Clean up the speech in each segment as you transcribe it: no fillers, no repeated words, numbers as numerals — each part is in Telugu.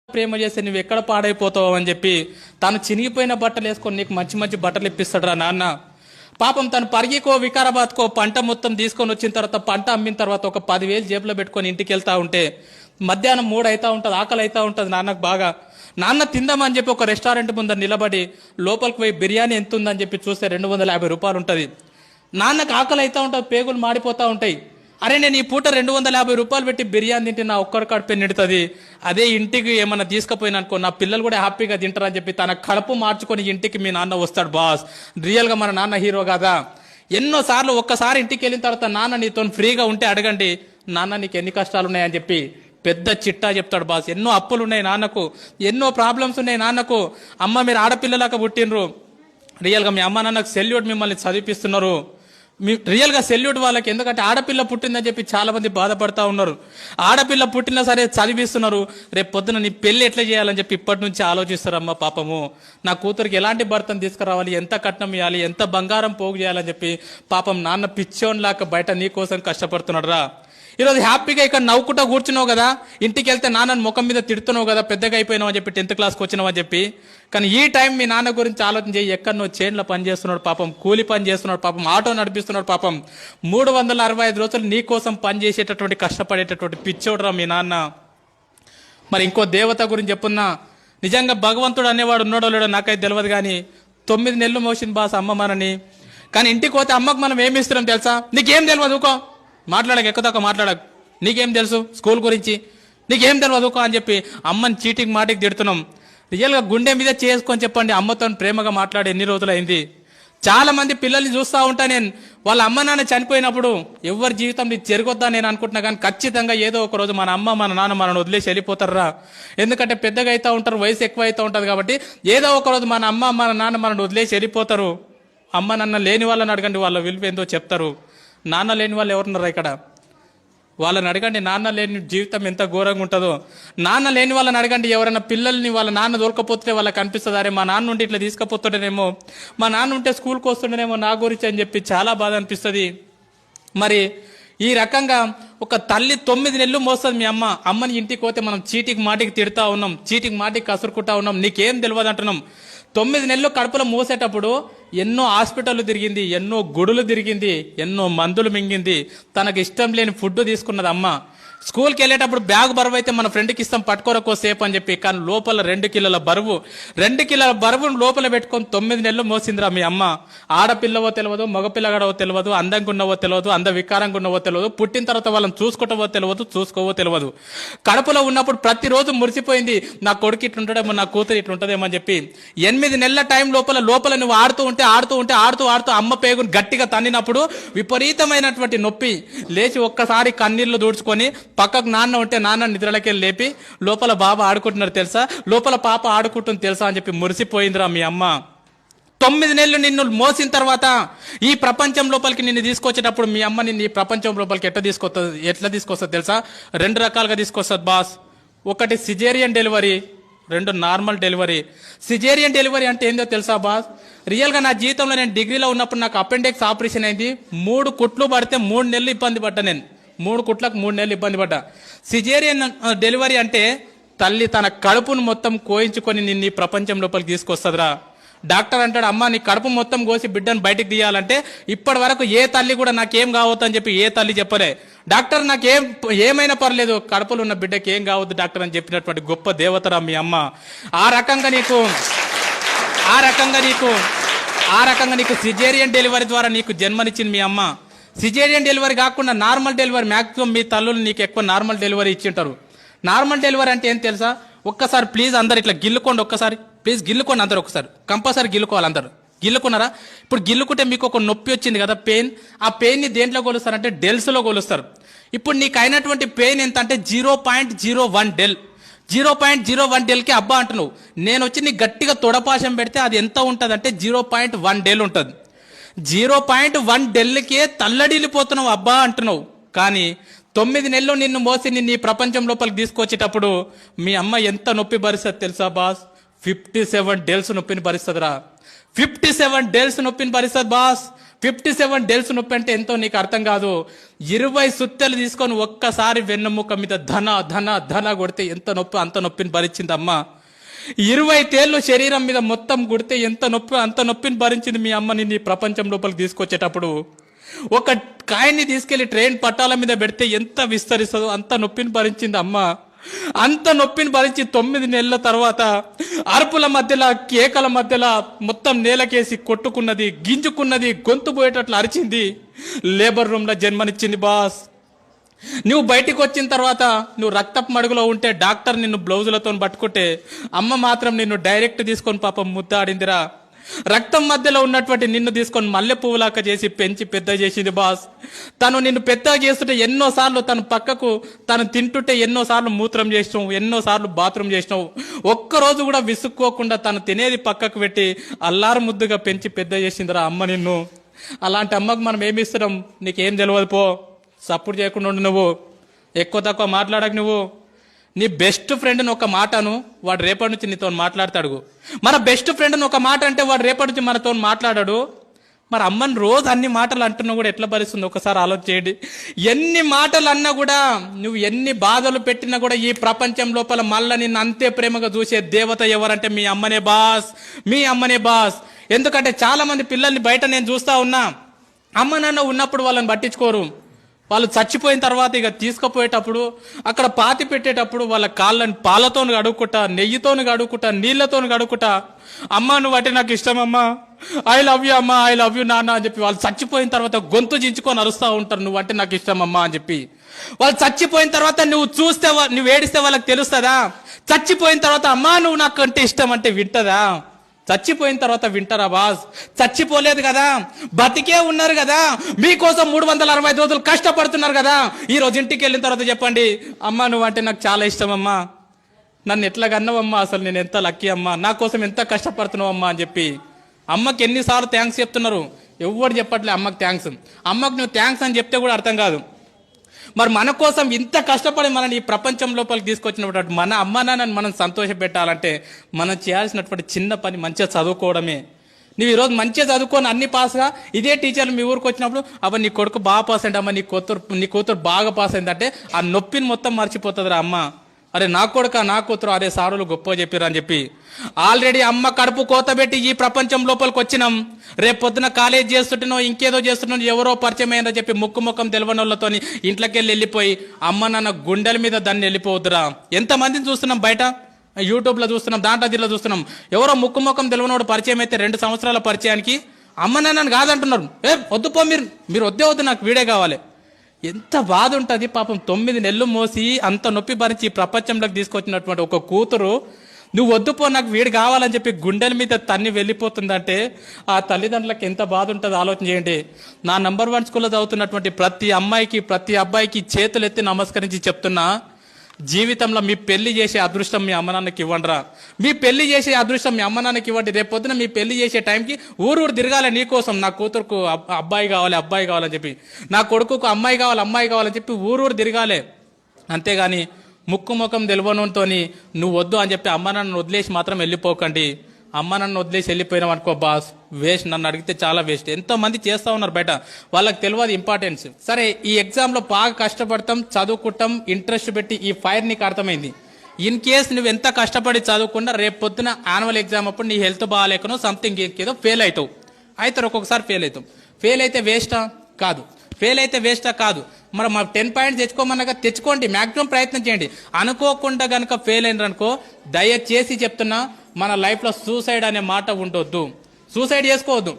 ప్రేమ చేస్తే నువ్వు ఎక్కడ పాడైపోతావు అని చెప్పి తను చినిగిపోయిన బట్టలు వేసుకొని నీకు మంచి మంచి బట్టలు ఇప్పిస్తాడురా నాన్న. పాపం తను పరిగికో వికారాబాద్కో పంట మొత్తం తీసుకొని వచ్చిన తర్వాత పంట అమ్మిన తర్వాత ఒక 10,000 జేబులో పెట్టుకొని ఇంటికి వెళ్తా ఉంటే మధ్యాహ్నం 3 అవుతా ఉంటుంది, ఆకలి అవుతా ఉంటుంది నాన్నకు బాగా. నాన్న తిందామని చెప్పి ఒక రెస్టారెంట్ ముందర నిలబడి లోపలికి పోయి బిర్యానీ ఎంత ఉందని చెప్పి చూస్తే 250 రూపాయలు ఉంటుంది. నాన్నకు ఆకలి అవుతా ఉంటుంది, పేగులు మాడిపోతూ ఉంటాయి. అరే నేను ఈ పూట 250 రూపాయలు పెట్టి బిర్యానీ తింటే నా ఒక్కరి కడుపు నిడుతుంది, అదే ఇంటికి ఏమన్నా తీసుకుపోయినా అనుకో నా పిల్లలు కూడా హ్యాపీగా తింటారని చెప్పి తన కడుపు మార్చుకొని ఇంటికి మీ నాన్న వస్తాడు బాస్. రియల్గా మన నాన్న హీరో కదా. ఎన్నోసార్లు ఒక్కసారి ఇంటికి వెళ్ళిన తర్వాత నాన్న నీతో ఫ్రీగా ఉంటే అడగండి, నాన్న నీకు ఎన్ని కష్టాలు ఉన్నాయని చెప్పి పెద్ద చిట్టా చెప్తాడు బాస్. ఎన్నో అప్పులు ఉన్నాయి నాన్నకు, ఎన్నో ప్రాబ్లమ్స్ ఉన్నాయి నాన్నకు. అమ్మ మీరు ఆడపిల్లలాగా పుట్టినరు, రియల్గా మీ అమ్మ నాన్నకు సెల్యూట్, మిమ్మల్ని చదివిపిస్తున్నారు. మీ రియల్గా సెల్యూట్ వాళ్ళకి. ఎందుకంటే ఆడపిల్ల పుట్టిందని చెప్పి చాలా మంది బాధపడతా ఉన్నారు. ఆడపిల్ల పుట్టినా సరే చదివిస్తున్నారు, రేపు పొద్దున నీ పెళ్లి ఎట్లా చేయాలని చెప్పి ఇప్పటి నుంచి ఆలోచిస్తారమ్మ. పాపము నా కూతురికి ఎలాంటి భర్తను తీసుకురావాలి, ఎంత కట్నం ఇవ్వాలి, ఎంత బంగారం పోగు చేయాలని చెప్పి పాపం నాన్న పిచ్చోన్లాగా బయట నీ కోసం కష్టపడుతున్నాడు రా. ఈరోజు హ్యాపీగా ఇక్కడ నవ్వుకుంటా కూర్చున్నావు కదా, ఇంటికి వెళ్తే నాన్నని ముఖం మీద తిడుతున్నావు కదా, పెద్దగా అయిపోయినావు అని చెప్పి 10th క్లాస్కి వచ్చినావు అని చెప్పి. కానీ ఈ టైం మీ నాన్న గురించి ఆలోచన చేయి. ఎక్కడనో చైన్లో పని చేస్తున్నాడు పాపం, కూలి పని చేస్తున్నాడు పాపం, ఆటో నడిపిస్తున్నాడు పాపం. 365 రోజులు నీ కోసం పని చేసేటటువంటి కష్టపడేటటువంటి పిచ్చోడురా మీ నాన్న. మరి ఇంకో దేవత గురించి చెప్పున్నా, నిజంగా భగవంతుడు అనేవాడు ఉన్నాడో లేడో నాకైతే తెలియదు, కానీ 9 నెలలు మోసింది బాస్ అమ్మ మనని. కానీ ఇంటికి పోతే అమ్మకు మనం ఏమి ఇస్తున్నాం తెలుసా? నీకేం తెలియదు ఊకో, మాట్లాడక ఎక్కువ మాట్లాడక, నీకేం తెలుసు స్కూల్ గురించి, నీకేం తెలియదు అని చెప్పి అమ్మని చీటికి మాటికి తిడుతున్నాం. రియల్గా గుండె మీద చేసుకొని చెప్పండి, అమ్మతో ప్రేమగా మాట్లాడి ఎన్ని రోజులైంది. చాలా మంది పిల్లల్ని చూస్తూ ఉంటా నేను, వాళ్ళ అమ్మ నాన్న చనిపోయినప్పుడు ఎవరి జీవితం నీకు జరగొద్దా నేను అనుకుంటున్నా, కానీ ఖచ్చితంగా ఏదో ఒక రోజు మన అమ్మ మన నాన్న మనల్ని వదిలేసి వెళ్ళిపోతారా. ఎందుకంటే పెద్దగా అవుతూ ఉంటారు, వయసు ఎక్కువ అవుతూ ఉంటుంది కాబట్టి ఏదో ఒక రోజు మన అమ్మ మన నాన్న మనల్ని వదిలేసి వెళ్ళిపోతారు. అమ్మ నాన్న లేని వాళ్ళని అడగండి, వాళ్ళ విలువ ఏందో చెప్తారు. నాన్న లేని వాళ్ళు ఎవరున్నారా ఇక్కడ? వాళ్ళని అడగండి, నాన్న లేని జీవితం ఎంత ఘోరంగా ఉంటుందో. నాన్న లేని వాళ్ళని అడగండి, ఎవరైనా పిల్లల్ని వాళ్ళ నాన్న దొరకపోతే వాళ్ళకి అనిపిస్తుంది, అరే మా నాన్న ఉంటే ఇట్లా తీసుకుపోతుండేనేమో, మా నాన్న ఉంటే స్కూల్కి వస్తుండేనేమో నా గురించి అని చెప్పి చాలా బాధ అనిపిస్తుంది. మరి ఈ రకంగా ఒక తల్లి 9 నెలలు మోస్తుంది మీ అమ్మ. అమ్మని ఇంటికి పోతే మనం చీటికి మాటికి తిడతా ఉన్నాం, చీటికి మాటికి కసురుకుంటా ఉన్నాం, నీకేం తెలియదు అంటున్నాం. 9 నెలలు కడుపులో మోసేటప్పుడు ఎన్నో హాస్పిటళ్ళు తిరిగింది, ఎన్నో గుడులు తిరిగింది, ఎన్నో మందులు మింగింది, తనకు ఇష్టం లేని ఫుడ్ తీసుకున్నది అమ్మ. స్కూల్కి వెళ్ళేటప్పుడు బ్యాగ్ బరువు అయితే మన ఫ్రెండ్కి ఇస్తాం పట్టుకోరకో సేపు అని చెప్పి, కానీ లోపల 2 కిలోల బరువును లోపల పెట్టుకొని 9 నెలలు మోసిందిరా మీ అమ్మ. ఆడపిల్లవో తెలియదు, మగపిల్లగాడవో తెలియదు, అందంగా ఉన్నవో తెలియదు, వికారంగా ఉన్నవో తెలియదు, పుట్టిన తర్వాత వాళ్ళని చూసుకుంటావో తెలియదు, చూసుకోవో తెలియదు. కడుపులో ఉన్నప్పుడు ప్రతిరోజు మురిసిపోయింది, నా కొడుకు ఇట్లుంటాడేమో, నా కూతురు ఇట్లుంటుందేమో అని చెప్పి. 8 నెలల టైం లోపల నువ్వు ఆడుతూ ఉంటే అమ్మ పేగును గట్టిగా తన్నినప్పుడు విపరీతమైనటువంటి నొప్పి. లేచి ఒక్కసారి కన్నీళ్లు దూడ్చుకొని పక్కకు నాన్న ఉంటే నాన్న నిద్రలకెళ్ళి లేపి, లోపల బాబా ఆడుకుంటున్నారు తెలుసా, లోపల పాప ఆడుకుంటుంది తెలుసా అని చెప్పి మురిసిపోయిందిరా మీ అమ్మ. 9 నెలలు నిన్ను మోసిన తర్వాత ఈ ప్రపంచం లోపలికి నిన్ను తీసుకొచ్చేటప్పుడు మీ అమ్మ నిన్ను ఈ ప్రపంచం లోపలికి ఎట్లా తీసుకొస్తుంది తెలుసా? 2 రకాలుగా తీసుకొస్తుంది బాస్. ఒకటి caesarean delivery, 2 normal delivery. Caesarean delivery అంటే ఏందో తెలుసా బాస్? రియల్గా నా జీవితంలో నేను డిగ్రీలో ఉన్నప్పుడు నాకు అపెండిక్స్ ఆపరేషన్ అయింది. 3 కుట్లు పడితే 3 నెలలు ఇబ్బంది పడ్డా. నేను 3 కుట్లకు 3 నెలలు ఇబ్బంది పడ్డా. సిజేరియన్ డెలివరీ అంటే తల్లి తన కడుపును మొత్తం కోయించుకొని నిన్ను ఈ ప్రపంచం లోపలికి తీసుకొస్తుందిరా. డాక్టర్ అంటాడు, అమ్మ నీ కడుపు మొత్తం కోసి బిడ్డను బయటికి తీయాలంటే ఇప్పటి వరకు ఏ తల్లి కూడా నాకేం కావద్దు అని చెప్పి ఏ తల్లి చెప్పలే. డాక్టర్ ఏమైనా పర్లేదు, కడుపులో ఉన్న బిడ్డకి ఏం కావద్దు డాక్టర్ అని చెప్పినటువంటి గొప్ప దేవతరా మీ అమ్మ. ఆ రకంగా నీకు సిజేరియన్ డెలివరీ ద్వారా నీకు జన్మనిచ్చింది మీ అమ్మ. సిజేరియన్ డెలివరీ కాకుండా నార్మల్ డెలివరీ, మ్యాక్సిమం మీ తల్లులు నీకు ఎక్కువ నార్మల్ డెలివరీ ఇచ్చింటారు. నార్మల్ డెలివరీ అంటే ఏం తెలుసా? ఒక్కసారి ప్లీజ్ అందరు ఇట్లా గిల్లుకోండి, ఒక్కసారి ప్లీజ్ గిల్లుకోండి అందరు, ఒకసారి కంపల్సరీ గిల్లుకోవాలి అందరు. గిల్లుకున్నారా? ఇప్పుడు గిల్లుకుంటే మీకు ఒక నొప్పి వచ్చింది కదా, పెయిన్. ఆ పెయిన్ని దేంట్లో కొలుస్తారంటే డెల్స్లో కొలుస్తారు. ఇప్పుడు నీకు అయినటువంటి పెయిన్ ఎంత అంటే 0.01 డెల్. 0.01 డెల్కి అబ్బా అంటున్నావు. నేను వచ్చి నీకు గట్టిగా తొడపాశం పెడితే అది ఎంత ఉంటుంది అంటే 0.1 డెల్ ఉంటుంది. 0.1 డెల్కే తల్లడిల్లిపోతున్నావు అబ్బా అంటున్నావు. కానీ 9 నెలలు నిన్ను మోసి నిన్ను ఈ ప్రపంచం లోపలికి తీసుకొచ్చేటప్పుడు మీ అమ్మ ఎంత నొప్పి భరిస్తుంది తెలుసా బాస్? 57 డేస్ నొప్పిని భరిస్తుందిరా. 57 డేస్ నొప్పిని భరిస్తుంది బాస్. 57 డేస్ నొప్పి అంటే ఎంతో నీకు అర్థం కాదు. 20 సుత్తెలు తీసుకొని ఒక్కసారి వెన్నెముక మీద ధన ధన ధన కొడితే ఎంత నొప్పి అంత నొప్పిని భరించింది అమ్మ. 20 తేళ్లు శరీరం మీద మొత్తం కొడితే ఎంత నొప్పి అంత నొప్పిని భరించింది మీ అమ్మని నీ ప్రపంచం లోపలికి తీసుకొచ్చేటప్పుడు. ఒక కాయన్ని తీసుకెళ్లి ట్రైన్ పట్టాల మీద పెడితే ఎంత విస్తరిస్తుందో అంత నొప్పిని భరించింది అమ్మ. అంత నొప్పిని భరించి 9 నెలల తర్వాత అరుపుల మధ్యలో కేకల మధ్యలో మొత్తం నేలకేసి కొట్టుకున్నది, గింజుకున్నది, గొంతు పోయేటట్లు అరిచింది. లేబర్ రూమ్ లో జన్మనిచ్చింది బాస్. నువ్వు బయటికి వచ్చిన తర్వాత నువ్వు రక్తపు మడుగులో ఉంటే డాక్టర్ నిన్ను బ్లౌజులతో పట్టుకుంటే అమ్మ మాత్రం నిన్ను డైరెక్ట్ తీసుకొని పాపం ముద్దాడిందిరా. రక్తం మధ్యలో ఉన్నటువంటి నిన్ను తీసుకొని మల్లె పువ్వులాక చేసి పెంచి పెద్ద చేసింది బాస్. తను నిన్ను పెద్ద చేస్తుంటే ఎన్నోసార్లు తను పక్కకు తను తింటుంటే ఎన్నోసార్లు మూత్రం చేసినావు, ఎన్నోసార్లు బాత్రూమ్ చేసినావు. ఒక్కరోజు కూడా విసుక్కోకుండా తను తినేది పక్కకు పెట్టి అల్లారు ముద్దుగా పెంచి పెద్ద చేసిందిరా అమ్మ నిన్ను. అలాంటి అమ్మకు మనం ఏమి ఇస్తున్నాం? నీకేం తెలియదు పో. సపోర్ట్ చేయకుండా ఉండు. నువ్వు ఎక్కువ తక్కువ మాట్లాడకు. నువ్వు నీ బెస్ట్ ఫ్రెండ్ని ఒక మాటను వాడు రేపటి నుంచి నీతో మాట్లాడతాడు. మన బెస్ట్ ఫ్రెండ్ని ఒక మాట అంటే వాడు రేపటి నుంచి మనతో మాట్లాడాడు. మరి అమ్మని రోజు అన్ని మాటలు అంటున్నా కూడా ఎట్లా భరిస్తుంది ఒకసారి ఆలోచన చేయండి. ఎన్ని మాటలు అన్నా కూడా, నువ్వు ఎన్ని బాధలు పెట్టినా కూడా ఈ ప్రపంచం లోపల మళ్ళీ నిన్ను అంతే ప్రేమగా చూసే దేవత ఎవరంటే మీ అమ్మనే బాస్. మీ అమ్మనే బాస్. ఎందుకంటే చాలా మంది పిల్లల్ని బయట నేను చూస్తా ఉన్నా, అమ్మ నాన్న ఉన్నప్పుడు వాళ్ళని పట్టించుకోరు. వాళ్ళు చచ్చిపోయిన తర్వాత ఇక తీసుకుపోయేటప్పుడు అక్కడ పాతి పెట్టేటప్పుడు వాళ్ళ కాళ్ళని పాలతో గడుక్కుంటా, నెయ్యితో గడుక్కుంటా, నీళ్లతో గడుక్కుంటా, అమ్మ నువ్వు అంటే నాకు ఇష్టం అమ్మా, ఐ లవ్ యూ అమ్మా, ఐ లవ్ యూ నాన్న అని చెప్పి వాళ్ళు చచ్చిపోయిన తర్వాత గొంతు చించుకొని అరుస్తూ ఉంటారు, నువ్వు అంటే నాకు ఇష్టం అమ్మా అని చెప్పి. వాళ్ళు చచ్చిపోయిన తర్వాత నువ్వు ఏడిస్తే వాళ్ళకి తెలుస్తుందా? చచ్చిపోయిన తర్వాత అమ్మా నువ్వు నాకు అంటే ఇష్టం అంటే వింటదా? చచ్చిపోయిన తర్వాత వింటారా బాస్? చచ్చిపోలేదు కదా, బతికే ఉన్నారు కదా, మీకోసం 365 రోజులు కష్టపడుతున్నారు కదా. ఈ రోజు ఇంటికి వెళ్ళిన తర్వాత చెప్పండి, అమ్మా నువ్వు అంటే నాకు చాలా ఇష్టం అమ్మా, నన్ను ఎట్లా కన్నావమ్మా, అసలు నేను ఎంత లక్కీ అమ్మా, నా కోసం ఎంత కష్టపడుతున్నావు అమ్మా అని చెప్పి. అమ్మకి ఎన్నిసార్లు థ్యాంక్స్ చెప్తున్నారు, ఎవరు చెప్పట్లే అమ్మకి థ్యాంక్స్. అమ్మకు నువ్వు థ్యాంక్స్ అని చెప్తే కూడా అర్థం కాదు. మరి మన కోసం ఇంత కష్టపడి మనని ఈ ప్రపంచం లోపలికి తీసుకొచ్చినటువంటి మన అమ్మ నాన్నని మనం సంతోష పెట్టాలంటే మనం చేయాల్సినటువంటి చిన్న పని మంచిగా చదువుకోవడమే. నువ్వు ఈరోజు మంచిగా చదువుకొని అన్ని పాస్గా ఇదే టీచర్లు మీ ఊరికి వచ్చినప్పుడు అవ్వ నీ కొడుకు బాగా పాస్ అయింది అమ్మ, నీ కూతురు బాగా పాస్ అయిందంటే ఆ నొప్పిని మొత్తం మర్చిపోతుందిరా అమ్మ. అరే నా కొడుక నా కూతురు అరే సారులు గొప్ప చెప్పారు అని చెప్పి. ఆల్రెడీ అమ్మ కడుపు కోతబెట్టి ఈ ప్రపంచం లోపలికి వచ్చినాం. రేపు పొద్దున కాలేజ్ చేస్తుంటున్నావు, ఇంకేదో చేస్తున్నావు, ఎవరో పరిచయం అయిందని చెప్పి ముఖం తెలవని వాళ్ళతో ఇంట్లోకి వెళ్ళిపోయి అమ్మ నాన్న గుండెల మీద దాన్ని వెళ్ళిపోవద్దురా. ఎంతమందిని చూస్తున్నాం బయట, యూట్యూబ్లో చూస్తున్నాం, దాంట్లో దీంట్లో చూస్తున్నాం. ఎవరో ముఖం తెలియనోడు పరిచయం అయితే 2 సంవత్సరాల పరిచయానికి అమ్మ నాన్నని కాదంటున్నారు. వద్దు పో, మీరు వద్దు నాకు వీడే కావాలి. ఎంత బాధ ఉంటుంది పాపం. 9 నెలలు మోసి అంత నొప్పి భరించి ప్రపంచంలోకి తీసుకొచ్చినటువంటి ఒక కూతురు నువ్వు వద్దుపో నాకు వీడు కావాలని చెప్పి గుండెల మీద తన్ని వెళ్ళిపోతుందంటే ఆ తల్లిదండ్రులకు ఎంత బాధ ఉంటుందో ఆలోచన చేయండి. నా నంబర్ 1 స్కూల్లో చదువుతున్నటువంటి ప్రతి అమ్మాయికి ప్రతి అబ్బాయికి చేతులు ఎత్తి నమస్కరించి చెప్తున్నా, జీవితంలో మీ పెళ్లి చేసే అదృష్టం మీ అమ్మ నాన్నకి ఇవ్వండిరా. మీ పెళ్లి చేసే అదృష్టం మీ అమ్మ నాన్నకి ఇవ్వండి. రేపు పొద్దున మీ పెళ్లి చేసే టైంకి ఊరు తిరగాలి నీకోసం. నా కూతురుకు అబ్బాయి కావాలని చెప్పి, నా కొడుకుకు అమ్మాయి కావాలని చెప్పి ఊరు తిరగాలి. అంతేగాని ముఖం తెలియనుతో నువ్వు వద్దు అని చెప్పి అమ్మ నాన్నను వదిలేసి మాత్రం వెళ్ళిపోకండి. అమ్మ నన్ను వదిలేసి వెళ్ళిపోయినాం అనుకో బాస్, వేస్ట్. నన్ను అడిగితే చాలా వేస్ట్. ఎంతో మంది చేస్తూ ఉన్నారు బయట, వాళ్ళకి తెలియదు ఇంపార్టెన్స్. సరే ఈ ఎగ్జామ్లో బాగా కష్టపడతాం, చదువుకుంటాం, ఇంట్రెస్ట్ పెట్టి ఈ ఫైర్ నీకు అర్థమైంది. ఇన్ కేస్ నువ్వు ఎంత కష్టపడి చదువుకున్నా రేపు పొద్దున యాన్యువల్ ఎగ్జామ్ అప్పుడు నీ హెల్త్ బాగాలేకనో సంథింగ్ ఏదో ఫెయిల్ అవుతారు. ఒక్కొక్కసారి ఫెయిల్ అయితే వేస్టా? కాదు. ఫెయిల్ అయితే వేస్టా? కాదు. మరి మా 10 పాయింట్స్ తెచ్చుకోమన్నాక తెచ్చుకోండి, మ్యాక్సిమం ప్రయత్నం చేయండి. అనుకోకుండా కనుక ఫెయిల్ అయినారనుకో దయచేసి చెప్తున్నా, మన లైఫ్లో సూసైడ్ అనే మాట ఉండొద్దు. సూసైడ్ చేసుకోవద్దు.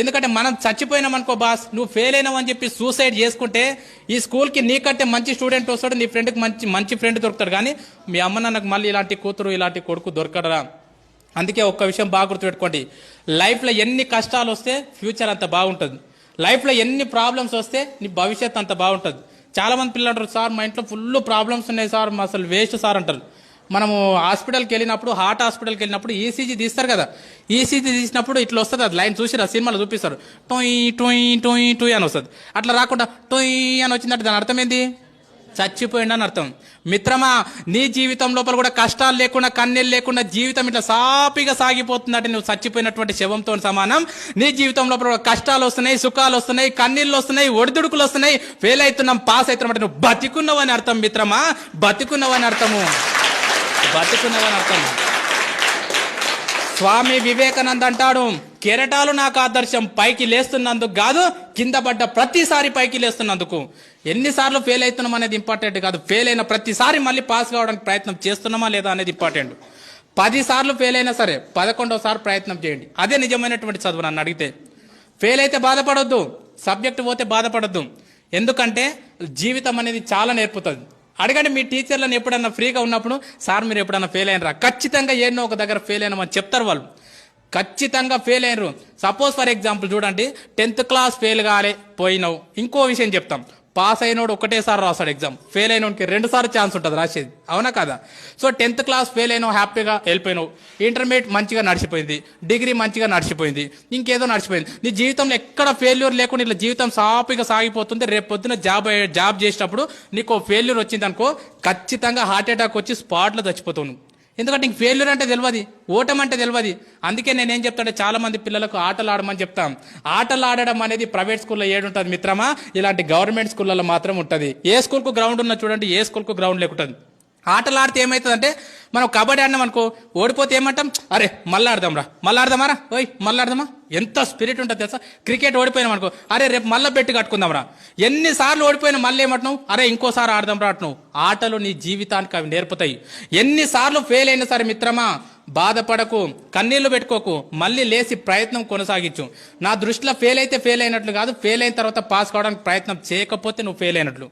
ఎందుకంటే మనం చచ్చిపోయినాం అనుకో బాస్, నువ్వు ఫెయిల్ అయినావు అని చెప్పి సూసైడ్ చేసుకుంటే ఈ స్కూల్కి నీకంటే మంచి స్టూడెంట్ వస్తాడు, నీ ఫ్రెండ్కి మంచి ఫ్రెండ్ దొరుకుతాడు. కానీ మీ అమ్మ నాన్నకు మళ్ళీ ఇలాంటి కూతురు ఇలాంటి కొడుకు దొరకడరా. అందుకే ఒక్క విషయం బాగా గుర్తుపెట్టుకోండి, లైఫ్లో ఎన్ని కష్టాలు వస్తే ఫ్యూచర్ అంత బాగుంటుంది. లైఫ్లో ఎన్ని ప్రాబ్లమ్స్ వస్తే నీ భవిష్యత్ అంత బాగుంటుంది. చాలా మంది పిల్లలు అంటారు, సార్ మా ఇంట్లో ఫుల్ ప్రాబ్లమ్స్ ఉన్నాయి సార్, అసలు వేస్ట్ సార్ అంటారు. మనము హాస్పిటల్కి వెళ్ళినప్పుడు, హార్ట్ హాస్పిటల్కి వెళ్ళినప్పుడు ఈసీజీ తీస్తారు కదా, ఈసీజీ తీసినప్పుడు ఇట్లా వస్తుంది, అది లైన్ చూసిరా సినిమాలో చూపిస్తారు, టొయ్ టొయ్ టొయ్ టొయ్ అని వస్తుంది. అట్లా రాకుండా టొయ్ అని వచ్చిందంటే దాని అర్థం ఏంది? చచ్చిపోయిండని అర్థం. మిత్రమా, నీ జీవితం లోపల కూడా కష్టాలు లేకుండా కన్నీళ్ళు లేకుండా జీవితం ఇట్లా సాపిగా సాగిపోతుందంటే నువ్వు చచ్చిపోయినటువంటి శవంతో సమానం. నీ జీవితం లోపల కూడా కష్టాలు వస్తున్నాయి, సుఖాలు వస్తున్నాయి, కన్నీళ్ళు వస్తున్నాయి, ఒడిదుడుకులు వస్తున్నాయి, ఫెయిల్ అవుతున్నాం, పాస్ అవుతున్నాం అంటే నువ్వు బతికున్నావని అర్థం మిత్రమా, బతికున్నావని అర్థము, బతికున్నావని అర్థం. స్వామి వివేకానంద అంటాడు, కెరటాలు నాకు ఆదర్శం, పైకి లేస్తున్నందుకు కాదు, కింద పడ్డ ప్రతిసారి పైకి లేస్తున్నందుకు. ఎన్నిసార్లు ఫెయిల్ అవుతున్నాం అనేది ఇంపార్టెంట్ కాదు, ఫెయిల్ అయిన ప్రతిసారి మళ్ళీ పాస్ కావడానికి ప్రయత్నం చేస్తున్నామా లేదా అనేది ఇంపార్టెంట్. 10 సార్లు ఫెయిల్ అయినా సరే 11వ ప్రయత్నం చేయండి, అదే నిజమైనటువంటి చదువు. నన్ను అడిగితే ఫెయిల్ అయితే బాధపడొద్దు, సబ్జెక్ట్ పోతే బాధపడొద్దు, ఎందుకంటే జీవితం అనేది చాలా నేర్పుతుంది. అడగండి మీ టీచర్లను, ఎప్పుడన్నా ఫ్రీగా ఉన్నప్పుడు, సార్ మీరు ఎప్పుడన్నా ఫెయిల్ అయినరా? ఖచ్చితంగా ఏడనో ఒక దగ్గర ఫెయిల్ అయినామని చెప్తారు వాళ్ళు, ఖచ్చితంగా ఫెయిల్ అయినరు. సపోజ్ ఫర్ ఎగ్జాంపుల్ చూడండి, 10th క్లాస్ ఫెయిల్ కాలే పోయినావు, ఇంకో విషయం చెప్తాం, పాస్ అయినోడు ఒకటేసారి రాస్తాడు ఎగ్జామ్, ఫెయిల్ అయినోడికి 2 సార్లు ఛాన్స్ ఉంటుంది రాసేది, అవునా కదా? సో 10th క్లాస్ ఫెయిల్ అయినావు, హ్యాపీగా వెళ్ళిపోయినావు, ఇంటర్మీడియట్ మంచిగా నడిచిపోయింది, డిగ్రీ మంచిగా నడిచిపోయింది, ఇంకేదో నడిచిపోయింది. నీ జీవితంలో ఎక్కడ ఫెయిల్యూర్ లేకుండా ఇట్లా జీవితం సాఫీగా సాగిపోతుంది. రేపు పొద్దున జాబ్ చేసేటప్పుడు నీకు ఫెయిల్యూర్ వచ్చింది అనుకో, ఖచ్చితంగా హార్ట్ అటాక్ వచ్చి స్పాట్లో చచ్చిపోతావు నువ్వు. ఎందుకంటే నీకు ఫెయిల్యూర్ అంటే తెలియదు, ఓటం అంటే తెలియదు. అందుకే నేనేం చెప్తానంటే చాలా మంది పిల్లలకు ఆటలు ఆడమని చెప్తాం. ఆటలు ఆడడం అనేది ప్రైవేట్ స్కూల్లో ఏడుంటుంది మిత్రమా, ఇలాంటి గవర్నమెంట్ స్కూళ్ళలో మాత్రం ఉంటుంది. ఏ స్కూల్కు గ్రౌండ్ ఉన్నా చూడండి, ఏ స్కూల్కు గ్రౌండ్ లేకుంటుంది. ఆటలు ఆడితే ఏమవుతుందంటే, మనం కబడ్డీ ఆడినాం అనుకో, ఓడిపోతే ఏమంటాం, అరే మళ్ళీ ఆడదాంరా, మళ్ళీ ఆడదామారా, ఓయ్ మళ్ళీ ఆడదామా, ఎంత స్పిరిట్ ఉంటుంది తెలుసా. క్రికెట్ ఓడిపోయినాం అనుకో, అరే రేపు మళ్ళీ బెట్టు కట్టుకుందాంరా. ఎన్నిసార్లు ఓడిపోయినా మళ్ళీ ఏమంటున్నావు, అరే ఇంకోసారి ఆడదాంరా అంటున్నావు. ఆటలు నీ జీవితానికి అవి నేర్పుతాయి. ఎన్నిసార్లు ఫెయిల్ అయినా సరే మిత్రమా, బాధపడకు, కన్నీళ్లు పెట్టుకోకు, మళ్ళీ లేచి ప్రయత్నం కొనసాగించు. నా దృష్టిలో ఫెయిల్ అయితే ఫెయిల్ అయినట్లు కాదు, ఫెయిల్ అయిన తర్వాత పాస్ కావడానికి ప్రయత్నం చేయకపోతే నువ్వు ఫెయిల్ అయినట్లు.